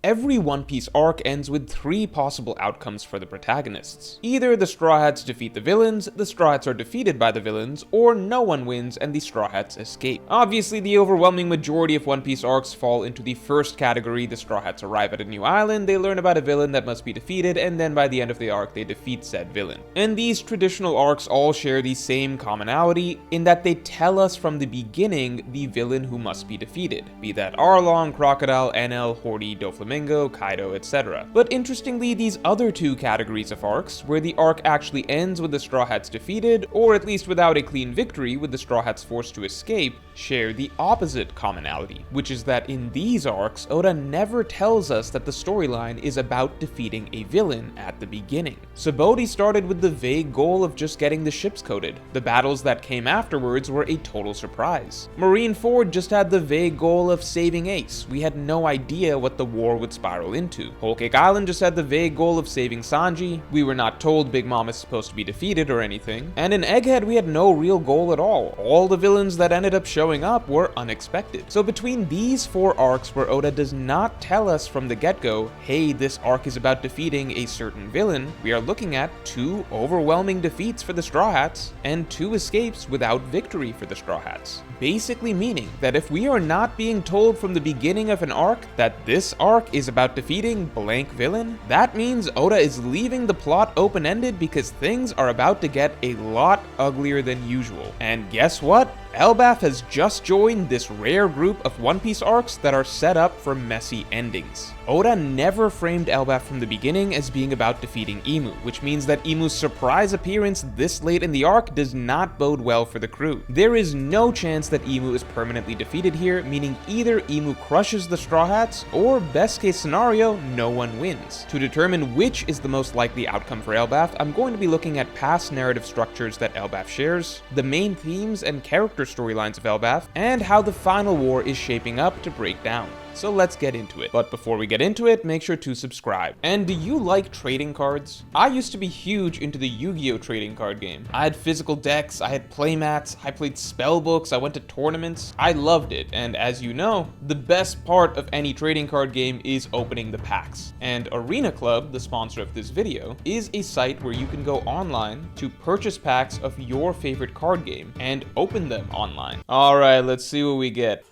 every One Piece arc ends with three possible outcomes for the protagonists. Either the Straw Hats defeat the villains, the Straw Hats are defeated by the villains, or no one wins and the Straw Hats escape. Obviously, the overwhelming majority of One Piece arcs fall into the first category. The Straw Hats arrive at a new island, they learn about a villain that must be defeated, and then by the end of the arc, they defeat said villain. And these traditional arcs all share the same commonality in that they tell us from the beginning the villain who must be defeated, be that Arlong, Crocodile, Enel, Hori, Doflamingo, Kaido, etc. But interestingly, these other two categories of arcs, where the arc actually ends with the Straw Hats defeated, or at least without a clean victory with the Straw Hats forced to escape, share the opposite commonality, which is that in these arcs, Oda never tells us that the storyline is about defeating a villain at the beginning. Sabaody started with the vague goal of just getting the ships coated. The battles that came afterwards were a total surprise. Marineford just had the vague goal of saving Ace. We had no idea what the war would spiral into. Whole Cake Island just had the vague goal of saving Sanji. We were not told Big Mom is supposed to be defeated or anything. And in Egghead, we had no real goal at all. All the villains that ended up showing up were unexpected. So between these four arcs where Oda does not tell us from the get-go, hey, this arc is about defeating a certain villain, we are looking at two overwhelming defeats for the Straw Hats and two escapes without victory for the Straw Hats. Basically meaning that if we are not being told from the beginning of an arc that this arc is about defeating blank villain, that means Oda is leaving the plot open-ended because things are about to get a lot uglier than usual. And guess what? Elbaf has just joined this rare group of One Piece arcs that are set up for messy endings. Oda never framed Elbaf from the beginning as being about defeating Imu, which means that Imu's surprise appearance this late in the arc does not bode well for the crew. There is no chance that Imu is permanently defeated here, meaning either Imu crushes the Straw Hats, or best case scenario, no one wins. To determine which is the most likely outcome for Elbaf, I'm going to be looking at past narrative structures that Elbaf shares, the main themes and character storylines of Elbaf, and how the final war is shaping up to break down. So let's get into it. But before we get into it, make sure to subscribe. And do you like trading cards? I used to be huge into the Yu-Gi-Oh! Trading card game. I had physical decks, I had playmats, I played spell books, I went to tournaments. I loved it, and as you know, the best part of any trading card game is opening the packs. And Arena Club, the sponsor of this video, is a site where you can go online to purchase packs of your favorite card game and open them online. Alright, let's see what we get.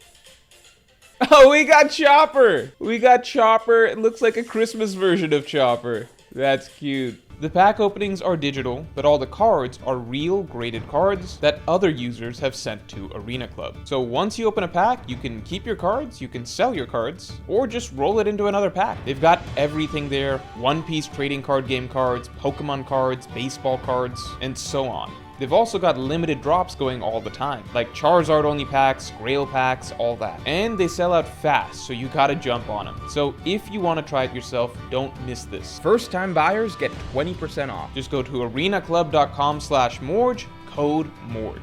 Oh, we got Chopper! We got Chopper. It looks like a Christmas version of Chopper. That's cute. The pack openings are digital, but all the cards are real graded cards that other users have sent to Arena Club. So once you open a pack, you can keep your cards, you can sell your cards, or just roll it into another pack. They've got everything there: One Piece trading card game cards, Pokemon cards, baseball cards, and so on. They've also got limited drops going all the time, like Charizard only packs, Grail packs, all that. And they sell out fast, so you gotta jump on them. So if you want to try it yourself, don't miss this. First time buyers get 20% off. Just go to arenaclub.com/Morge, code Morge.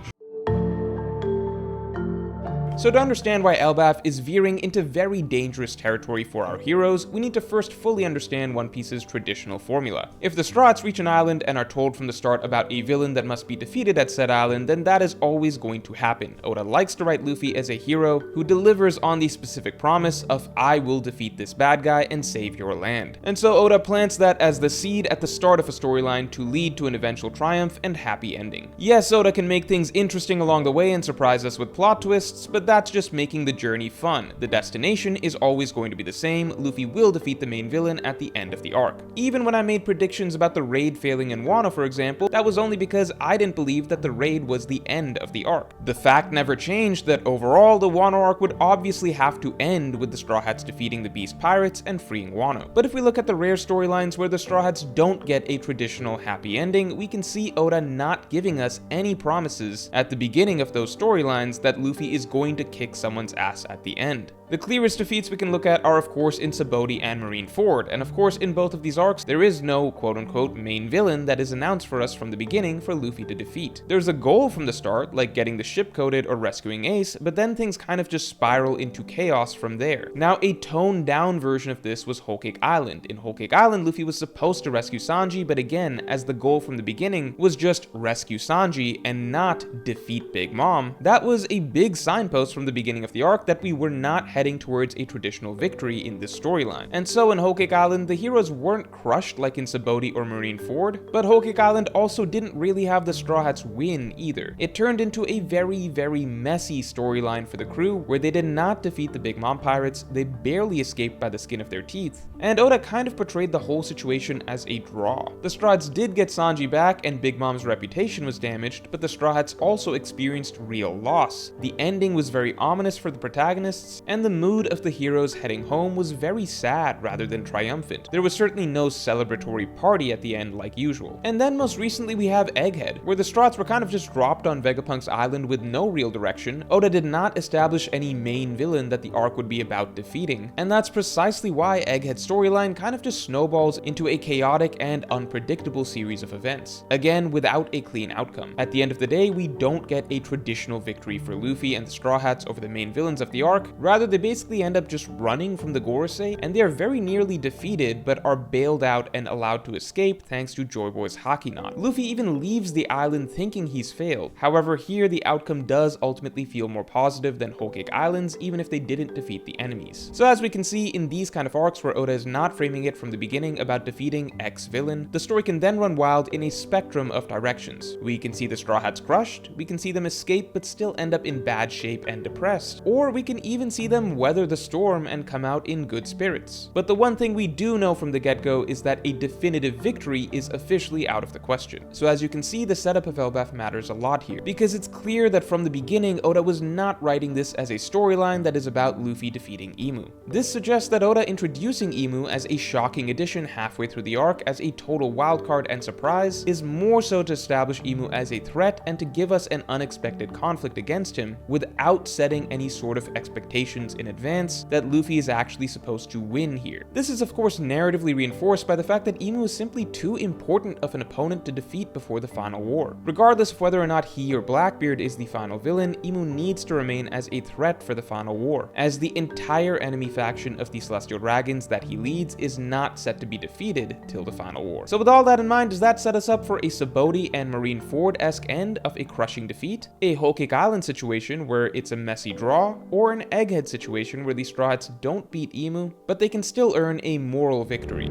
So to understand why Elbaf is veering into very dangerous territory for our heroes, we need to first fully understand One Piece's traditional formula. If the Straw Hats reach an island and are told from the start about a villain that must be defeated at said island, then that is always going to happen. Oda likes to write Luffy as a hero who delivers on the specific promise of "I will defeat this bad guy and save your land." And so Oda plants that as the seed at the start of a storyline to lead to an eventual triumph and happy ending. Yes, Oda can make things interesting along the way and surprise us with plot twists, but that's just making the journey fun. The destination is always going to be the same: Luffy will defeat the main villain at the end of the arc. Even when I made predictions about the raid failing in Wano, for example, that was only because I didn't believe that the raid was the end of the arc. The fact never changed that overall, the Wano arc would obviously have to end with the Straw Hats defeating the Beast Pirates and freeing Wano. But if we look at the rare storylines where the Straw Hats don't get a traditional happy ending, we can see Oda not giving us any promises at the beginning of those storylines that Luffy is going to kick someone's ass at the end. The clearest defeats we can look at are of course in Sabaody and Marineford, and of course in both of these arcs there is no quote-unquote main villain that is announced for us from the beginning for Luffy to defeat. There's a goal from the start, like getting the ship coated or rescuing Ace, but then things kind of just spiral into chaos from there. Now, a toned down version of this was Whole Cake Island. In Whole Cake Island, Luffy was supposed to rescue Sanji, but again, as the goal from the beginning was just rescue Sanji and not defeat Big Mom, that was a big signpost from the beginning of the arc that we were not heading heading towards a traditional victory in this storyline. And so in Whole Cake Island, the heroes weren't crushed like in Sabaody or Marineford, but Whole Cake Island also didn't really have the Straw Hats win either. It turned into a very messy storyline for the crew, where they did not defeat the Big Mom pirates, they barely escaped by the skin of their teeth, and Oda kind of portrayed the whole situation as a draw. The Straw Hats did get Sanji back and Big Mom's reputation was damaged, but the Straw Hats also experienced real loss. The ending was very ominous for the protagonists, and the mood of the heroes heading home was very sad rather than triumphant. There was certainly no celebratory party at the end like usual. And then most recently we have Egghead, where the Straw Hats were kind of just dropped on Vegapunk's island with no real direction. Oda did not establish any main villain that the arc would be about defeating, and that's precisely why Egghead's storyline kind of just snowballs into a chaotic and unpredictable series of events, again without a clean outcome. At the end of the day, we don't get a traditional victory for Luffy and the Straw Hats over the main villains of the arc, rather they basically end up just running from the Gorosei, and they are very nearly defeated but are bailed out and allowed to escape thanks to Joy Boy's Haki Knot. Luffy even leaves the island thinking he's failed. However, here the outcome does ultimately feel more positive than Whole Cake Island's, even if they didn't defeat the enemies. So as we can see in these kind of arcs where Oda is not framing it from the beginning about defeating X villain, the story can then run wild in a spectrum of directions. We can see the Straw Hats crushed, we can see them escape but still end up in bad shape and depressed, or we can even see them weather the storm and come out in good spirits. But the one thing we do know from the get-go is that a definitive victory is officially out of the question. So as you can see, the setup of Elbaf matters a lot here, because it's clear that from the beginning Oda was not writing this as a storyline that is about Luffy defeating Imu. This suggests that Oda introducing Imu as a shocking addition halfway through the arc as a total wildcard and surprise is more so to establish Imu as a threat and to give us an unexpected conflict against him without setting any sort of expectations in advance that Luffy is actually supposed to win here. This is of course narratively reinforced by the fact that Imu is simply too important of an opponent to defeat before the final war. Regardless of whether or not he or Blackbeard is the final villain, Imu needs to remain as a threat for the final war, as the entire enemy faction of the Celestial Dragons that he leads is not set to be defeated till the final war. So with all that in mind, does that set us up for a Sabaody and Marineford-esque end of a crushing defeat, a Whole Cake Island situation where it's a messy draw, or an Egghead situation where the Straw Hats don't beat Imu, but they can still earn a moral victory?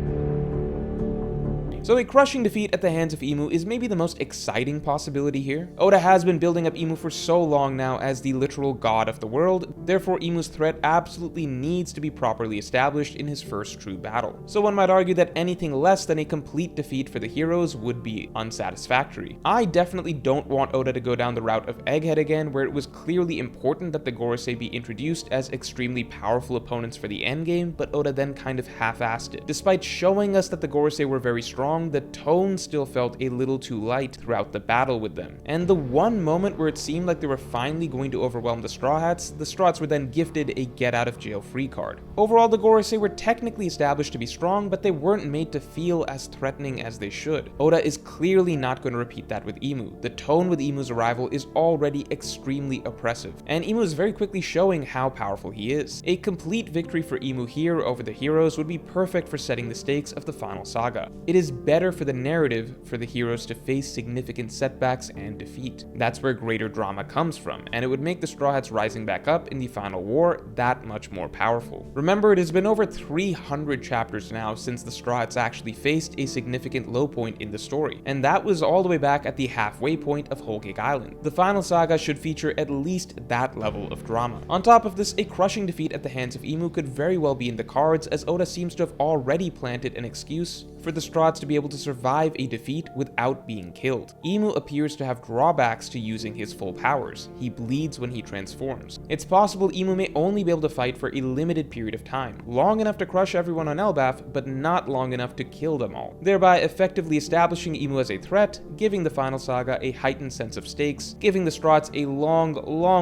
So a crushing defeat at the hands of Imu is maybe the most exciting possibility here. Oda has been building up Imu for so long now as the literal god of the world, therefore Imu's threat absolutely needs to be properly established in his first true battle. So one might argue that anything less than a complete defeat for the heroes would be unsatisfactory. I definitely don't want Oda to go down the route of Egghead again, where it was clearly important that the Gorosei be introduced as extremely powerful opponents for the endgame, but Oda then kind of half-assed it. Despite showing us that the Gorosei were very strong, the tone still felt a little too light throughout the battle with them. And the one moment where it seemed like they were finally going to overwhelm the Straw Hats were then gifted a get-out-of-jail-free card. Overall, the Gorosei were technically established to be strong, but they weren't made to feel as threatening as they should. Oda is clearly not going to repeat that with Imu. The tone with Imu's arrival is already extremely oppressive, and Imu is very quickly showing how powerful he is. A complete victory for Imu here over the heroes would be perfect for setting the stakes of the final saga. It is better for the narrative for the heroes to face significant setbacks and defeat. That's where greater drama comes from, and it would make the Straw Hats rising back up in the final war that much more powerful. Remember, it has been over 300 chapters now since the Straw Hats actually faced a significant low point in the story, and that was all the way back at the halfway point of Whole Cake Island. The final saga should feature at least that level of drama. On top of this, a crushing defeat at the hands of Imu could very well be in the cards, as Oda seems to have already planted an excuse for the Straw Hats to be able to survive a defeat without being killed. Imu appears to have drawbacks to using his full powers. He bleeds when he transforms. It's possible Imu may only be able to fight for a limited period of time, long enough to crush everyone on Elbaf, but not long enough to kill them all, thereby effectively establishing Imu as a threat, giving the final saga a heightened sense of stakes, giving the Straw Hats a long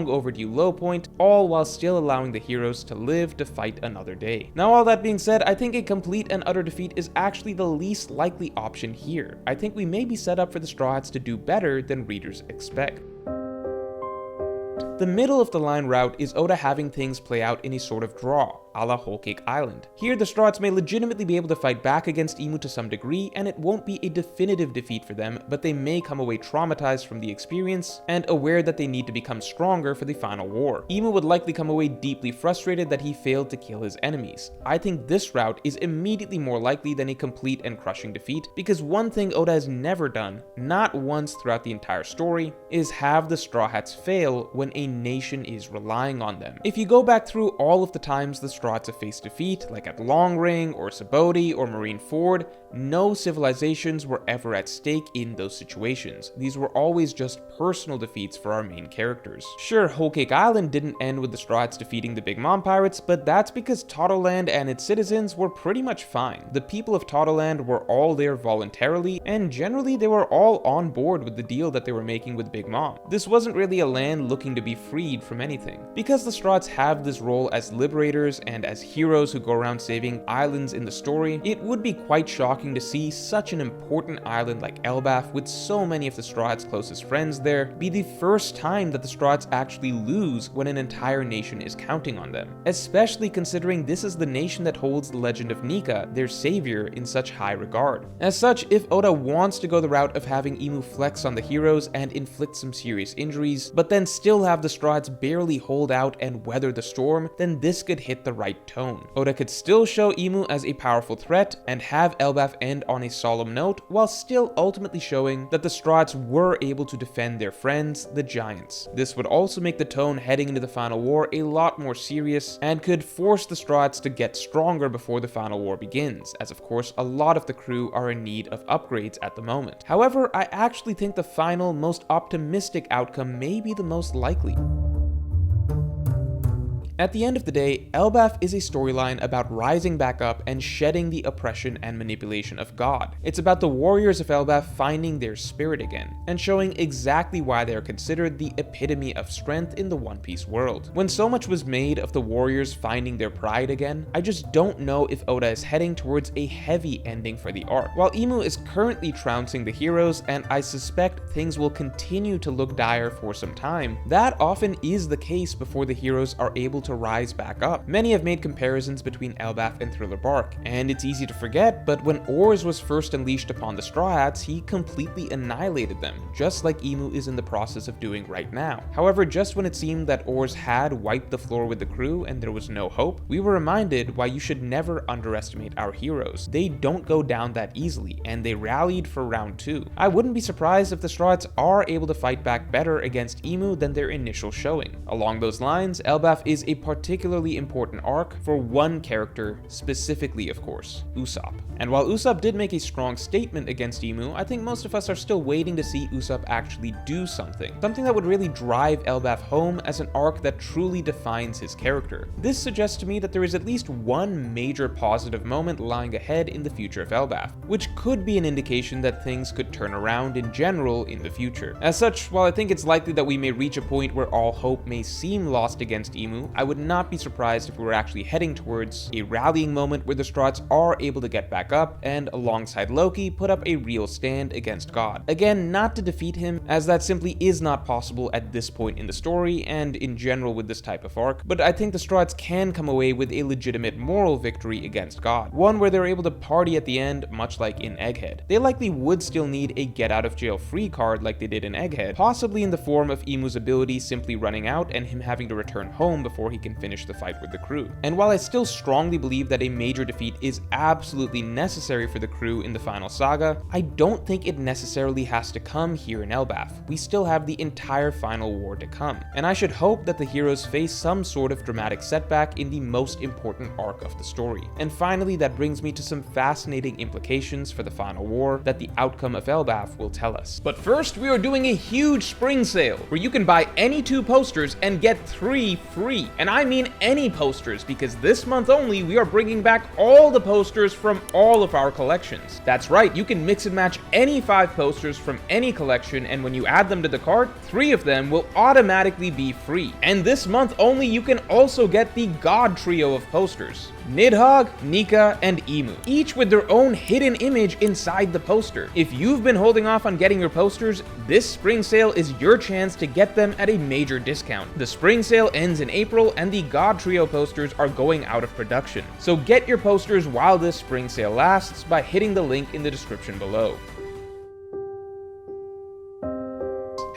overdue low point, all while still allowing the heroes to live to fight another day. Now all that being said, I think a complete and utter defeat is actually the least likely option here. I think we may be set up for the Straw Hats to do better than readers expect. The middle of the line route is Oda having things play out in a sort of draw. a la Whole Cake Island. Here, the Straw Hats may legitimately be able to fight back against Imu to some degree, and it won't be a definitive defeat for them, but they may come away traumatized from the experience and aware that they need to become stronger for the final war. Imu would likely come away deeply frustrated that he failed to kill his enemies. I think this route is immediately more likely than a complete and crushing defeat, because one thing Oda has never done, not once throughout the entire story, is have the Straw Hats fail when a nation is relying on them. If you go back through all of the times the Straw Hats have faced defeat, like at Long Ring or Sabaody or Marineford, no civilizations were ever at stake in those situations. These were always just personal defeats for our main characters. Sure, Whole Cake Island didn't end with the Straw Hats defeating the Big Mom Pirates, but that's because Totoland and its citizens were pretty much fine. The people of Totoland were all there voluntarily, and generally they were all on board with the deal that they were making with Big Mom. This wasn't really a land looking to be freed from anything. Because the Straw Hats have this role as liberators and as heroes who go around saving islands in the story, it would be quite shocking to see such an important island like Elbaf, with so many of the Straw Hats' closest friends there, be the first time that the Straw Hats actually lose when an entire nation is counting on them. Especially considering this is the nation that holds the legend of Nika, their savior, in such high regard. As such, if Oda wants to go the route of having Imu flex on the heroes and inflict some serious injuries, but then still have the Straw Hats barely hold out and weather the storm, then this could hit the right tone. Oda could still show Imu as a powerful threat and have Elbaf end on a solemn note, while still ultimately showing that the Straw Hats were able to defend their friends, the Giants. This would also make the tone heading into the final war a lot more serious, and could force the Straw Hats to get stronger before the final war begins, as of course a lot of the crew are in need of upgrades at the moment. However, I actually think the final, most optimistic outcome may be the most likely. At the end of the day, Elbaf is a storyline about rising back up and shedding the oppression and manipulation of God. It's about the warriors of Elbaf finding their spirit again, and showing exactly why they are considered the epitome of strength in the One Piece world. When so much was made of the warriors finding their pride again, I just don't know if Oda is heading towards a heavy ending for the arc. While Imu is currently trouncing the heroes, and I suspect things will continue to look dire for some time, that often is the case before the heroes are able to rise back up. Many have made comparisons between Elbaf and Thriller Bark, and it's easy to forget, but when Oars was first unleashed upon the Straw Hats, he completely annihilated them, just like Imu is in the process of doing right now. However, just when it seemed that Oars had wiped the floor with the crew and there was no hope, we were reminded why you should never underestimate our heroes. They don't go down that easily, and they rallied for round 2. I wouldn't be surprised if the Straw Hats are able to fight back better against Imu than their initial showing. Along those lines, Elbaf is a particularly important arc for one character, specifically of course, Usopp. And while Usopp did make a strong statement against Imu, I think most of us are still waiting to see Usopp actually do something that would really drive Elbaf home as an arc that truly defines his character. This suggests to me that there is at least one major positive moment lying ahead in the future of Elbaf, which could be an indication that things could turn around in general in the future. As such, while I think it's likely that we may reach a point where all hope may seem lost against Imu, I would not be surprised if we were actually heading towards a rallying moment where the Straw Hats are able to get back up and, alongside Loki, put up a real stand against God. Again, not to defeat him, as that simply is not possible at this point in the story and in general with this type of arc, but I think the Straw Hats can come away with a legitimate moral victory against God, one where they're able to party at the end, much like in Egghead. They likely would still need a get out of jail free card like they did in Egghead, possibly in the form of Imu's ability simply running out and him having to return home before he can finish the fight with the crew. And while I still strongly believe that a major defeat is absolutely necessary for the crew in the final saga, I don't think it necessarily has to come here in Elbaf. We still have the entire final war to come, and I should hope that the heroes face some sort of dramatic setback in the most important arc of the story. And finally, that brings me to some fascinating implications for the final war that the outcome of Elbaf will tell us. But first, we are doing a huge spring sale where you can buy any 2 posters and get 3 free. And I mean any posters, because this month only we are bringing back all the posters from all of our collections. That's right, you can mix and match any 5 posters from any collection, and when you add them to the cart, 3 of them will automatically be free. And this month only you can also get the God trio of posters. Nidhogg, Nika, and Emu, each with their own hidden image inside the poster. If you've been holding off on getting your posters, this spring sale is your chance to get them at a major discount. The spring sale ends in April, and the God Trio posters are going out of production. So get your posters while this spring sale lasts by hitting the link in the description below.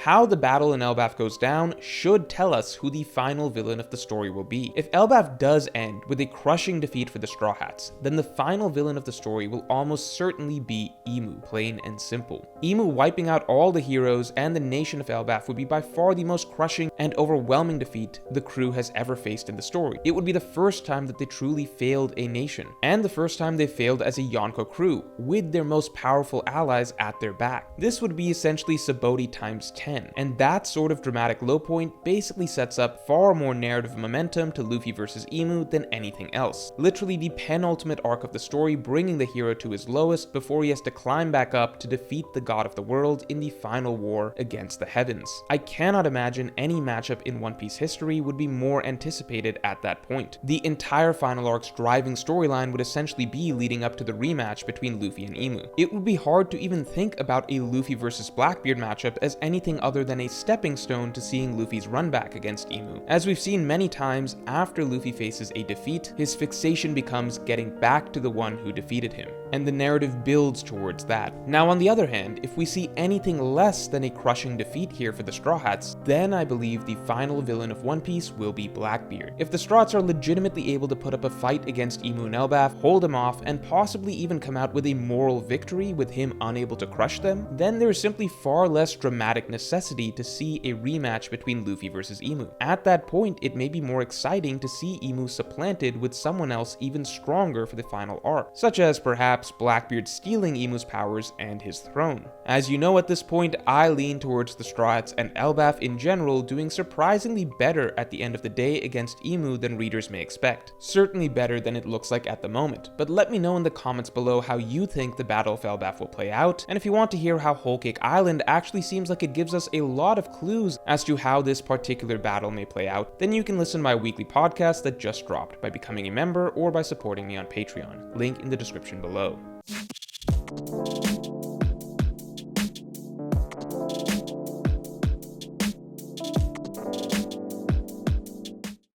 How the battle in Elbaf goes down should tell us who the final villain of the story will be. If Elbaf does end with a crushing defeat for the Straw Hats, then the final villain of the story will almost certainly be Emu, plain and simple. Emu wiping out all the heroes and the nation of Elbaf would be by far the most crushing and overwhelming defeat the crew has ever faced in the story. It would be the first time that they truly failed a nation, and the first time they failed as a Yonko crew, with their most powerful allies at their back. This would be essentially Sabaody times 10. And that sort of dramatic low point basically sets up far more narrative momentum to Luffy versus Emu than anything else. Literally the penultimate arc of the story, bringing the hero to his lowest before he has to climb back up to defeat the god of the world in the final war against the heavens. I cannot imagine any matchup in One Piece history would be more anticipated at that point. The entire final arc's driving storyline would essentially be leading up to the rematch between Luffy and Emu. It would be hard to even think about a Luffy versus Blackbeard matchup as anything other than a stepping stone to seeing Luffy's run back against Emu. As we've seen many times, after Luffy faces a defeat, his fixation becomes getting back to the one who defeated him, and the narrative builds towards that. Now on the other hand, if we see anything less than a crushing defeat here for the Straw Hats, then I believe the final villain of One Piece will be Blackbeard. If the Straw Hats are legitimately able to put up a fight against Emu and Elbaf, hold him off, and possibly even come out with a moral victory with him unable to crush them, then there is simply far less dramatic necessity to see a rematch between Luffy versus Emu. At that point, it may be more exciting to see Emu supplanted with someone else even stronger for the final arc, such as perhaps Blackbeard stealing Emu's powers and his throne. As you know, at this point, I lean towards the Straw Hats and Elbaf in general doing surprisingly better at the end of the day against Emu than readers may expect. Certainly better than it looks like at the moment, but let me know in the comments below how you think the Battle of Elbaf will play out, and if you want to hear how Whole Cake Island actually seems like it gives us a lot of clues as to how this particular battle may play out, then you can listen to my weekly podcast that just dropped by becoming a member or by supporting me on Patreon. Link in the description below.